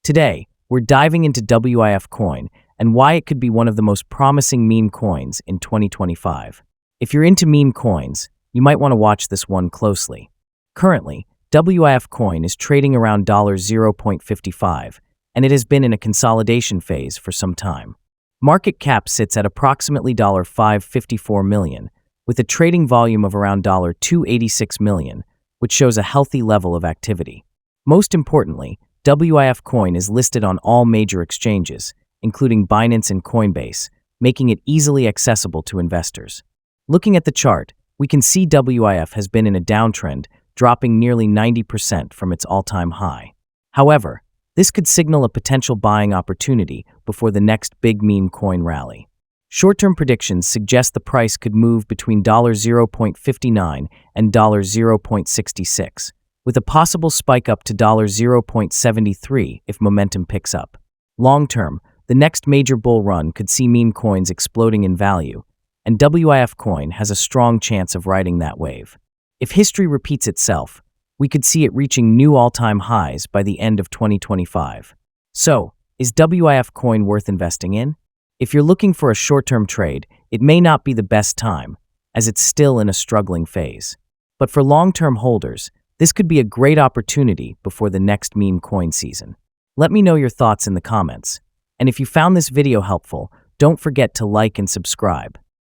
Today, we're diving into WIF Coin and why it could be one of the most promising meme coins in 2025. If you're into meme coins, you might want to watch this one closely. Currently, WIF Coin is trading around $0.55, and it has been in a consolidation phase for some time. Market cap sits at approximately $554 million, with a trading volume of around $286 million, which shows a healthy level of activity. Most importantly, WIF Coin is listed on all major exchanges, including Binance and Coinbase, making it easily accessible to investors. Looking at the chart, we can see WIF has been in a downtrend, dropping nearly 90% from its all-time high. However, this could signal a potential buying opportunity before the next big meme coin rally. Short-term predictions suggest the price could move between $0.59 and $0.66, with a possible spike up to $0.73 if momentum picks up. Long-term, the next major bull run could see meme coins exploding in value, and WIF Coin has a strong chance of riding that wave. If history repeats itself, we could see it reaching new all-time highs by the end of 2025. So, is WIF Coin worth investing in? If you're looking for a short-term trade, it may not be the best time, as it's still in a struggling phase. But for long-term holders, this could be a great opportunity before the next meme coin season. Let me know your thoughts in the comments. And if you found this video helpful, don't forget to like and subscribe.